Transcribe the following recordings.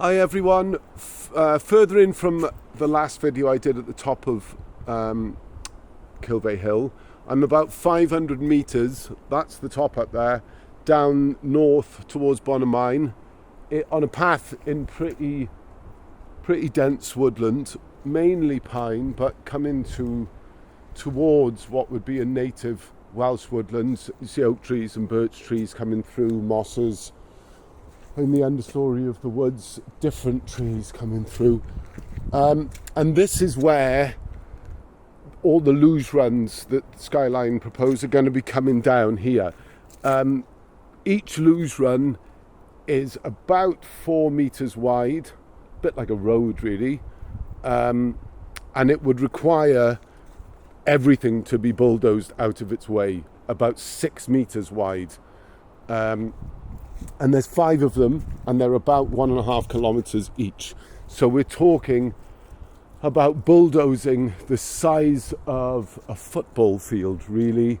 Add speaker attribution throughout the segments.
Speaker 1: Hi everyone, further in from the last video I did at the top of Kilvey Hill. I'm about 500 metres, that's the top up there, down north towards Bonamine, on a path in pretty dense woodland, mainly pine, but coming towards what would be a native Welsh woodland. You see oak trees and birch trees coming through, mosses. In the understory of the woods, different trees coming through. And this is where all the luge runs that Skyline propose are going to be coming down here. Each luge run is about 4 metres wide, a bit like a road really, and it would require everything to be bulldozed out of its way, about 6 metres wide. And there's 5 of them, and they're about 1.5 kilometres each. So we're talking about bulldozing the size of a football field, really,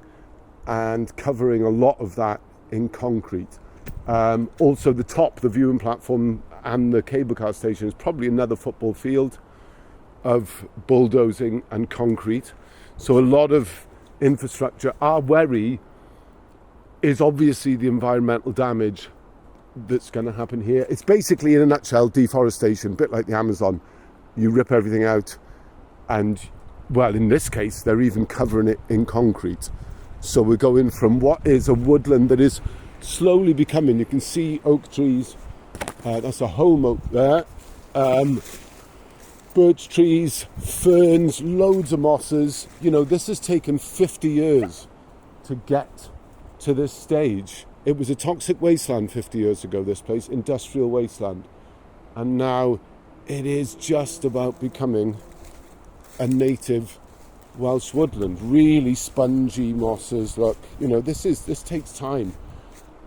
Speaker 1: and covering a lot of that in concrete. Also, the top, the viewing platform, and the cable car station is probably another football field of bulldozing and concrete. So a lot of infrastructure. Our worry is obviously the environmental damage that's going to happen here. It's basically, in a nutshell, deforestation, a bit like the Amazon. You rip everything out and, well, in this case, they're even covering it in concrete. So we're going from what is a woodland that is slowly becoming, you can see oak trees, that's a holm oak there, birch trees, ferns, loads of mosses. You know, this has taken 50 years to get to this stage. It was a toxic wasteland 50 years ago, this place, industrial wasteland. And now it is just about becoming a native Welsh woodland. Really spongy mosses, look, you know, this takes time.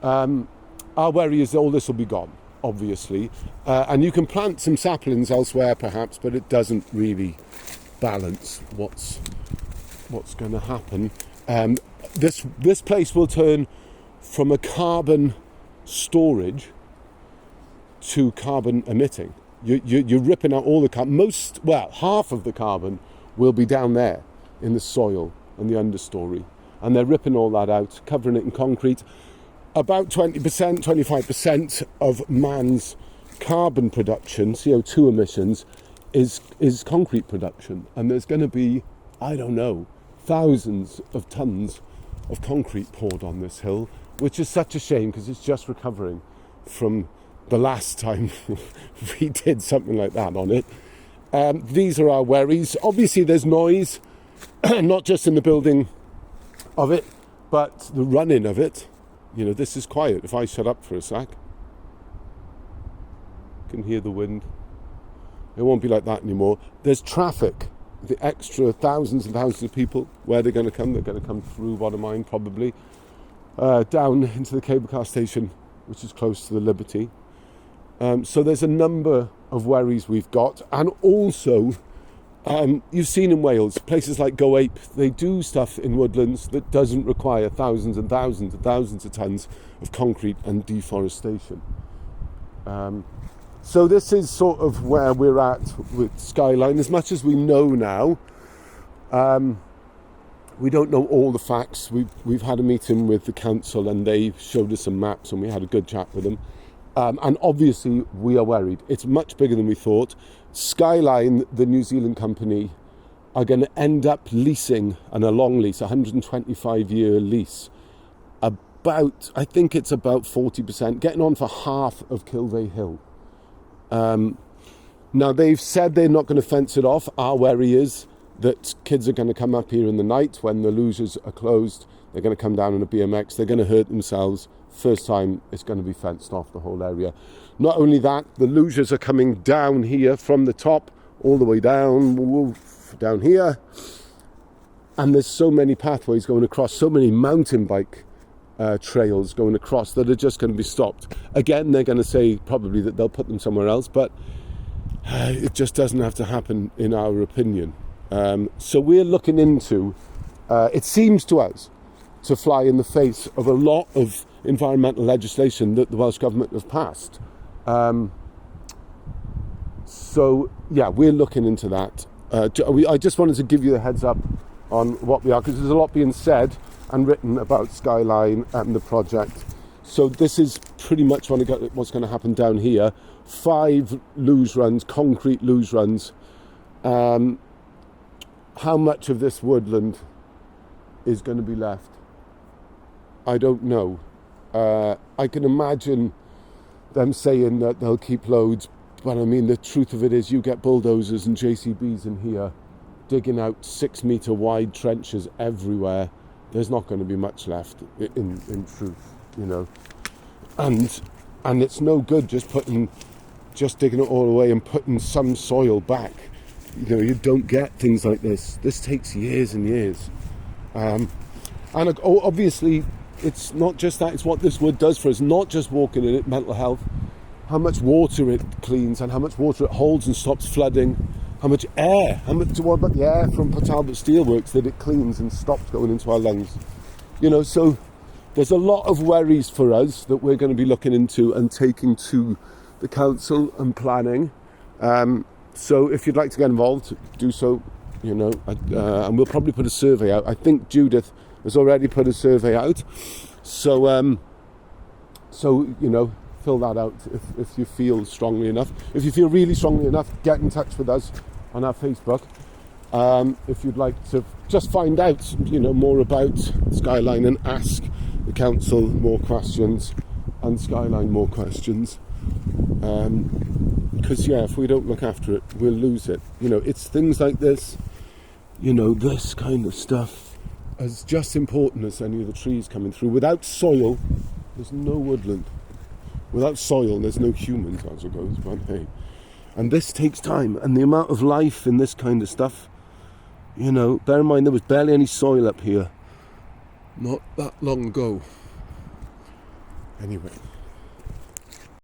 Speaker 1: Our worry is that all this will be gone, obviously. And you can plant some saplings elsewhere perhaps, but it doesn't really balance what's going to happen. This place will turn from a carbon storage to carbon emitting. You're ripping out all the carbon. Half of the carbon will be down there in the soil and the understory. And they're ripping all that out, covering it in concrete. About 20%, 25% of man's carbon production, CO2 emissions, is concrete production. And there's going to be, I don't know, thousands of tons of concrete poured on this hill, which is such a shame because it's just recovering from the last time we did something like that on it. These are our worries. Obviously there's noise, not just in the building of it, but the running of it. You know, this is quiet. If I shut up for a sec, you can hear the wind. It won't be like that anymore. There's traffic. The extra thousands and thousands of people, where they're going to come? They're going to come through Bonamine probably, down into the cable car station, which is close to the Liberty. So there's a number of worries we've got. And also, you've seen in Wales, places like Go Ape, they do stuff in woodlands that doesn't require thousands and thousands and thousands of tons of concrete and deforestation. So this is sort of where we're at with Skyline. As much as we know now, we don't know all the facts. We've had a meeting with the council and they showed us some maps and we had a good chat with them. And obviously we are worried. It's much bigger than we thought. Skyline, the New Zealand company, are going to end up leasing, and a long lease, 125-year lease, I think it's about 40%, getting on for half of Kilvey Hill. Now they've said they're not going to fence it off. Our worry is that kids are going to come up here in the night when the luges are closed. They're going to come down on a BMX. They're going to hurt themselves. First time it's going to be fenced off, the whole area. Not only that, the luges are coming down here from the top all the way down here. And there's so many pathways going across, so many mountain bike trails going across that are just going to be stopped. Again, they're going to say probably that they'll put them somewhere else, but it just doesn't have to happen in our opinion. So we're looking into, it seems to us, to fly in the face of a lot of environmental legislation that the Welsh Government have passed. So yeah, we're looking into that. I just wanted to give you a heads up on what we are, because there's a lot being said and written about Skyline and the project. So this is pretty much what's going to happen down here. 5 luge runs, concrete luge runs. How much of this woodland is going to be left? I don't know. I can imagine them saying that they'll keep loads, but I mean, the truth of it is you get bulldozers and JCBs in here digging out 6-metre wide trenches everywhere. There's not going to be much left in truth, you know. And it's no good just digging it all away and putting some soil back. You know, you don't get things like this. This takes years and years. And obviously, it's not just that, it's what this wood does for us, not just walking in it, mental health, how much water it cleans and how much water it holds and stops flooding, what about the air from Port Talbot Steelworks that it cleans and stops going into our lungs. You know, so there's a lot of worries for us that we're going to be looking into and taking to the council and planning. So if you'd like to get involved, do so, you know, and we'll probably put a survey out. I think Judith has already put a survey out. So you know, fill that out if you feel strongly enough. If you feel really strongly enough, get in touch with us on our Facebook. If you'd like to just find out, you know, more about Skyline and ask the council more questions and Skyline more questions. Because yeah, if we don't look after it, we'll lose it. You know, it's things like this, you know, this kind of stuff is just important as any of the trees coming through. Without soil, there's no woodland. Without soil, there's no humans, as it goes, but hey. And this takes time, and the amount of life in this kind of stuff, you know, bear in mind there was barely any soil up here not that long ago. Anyway.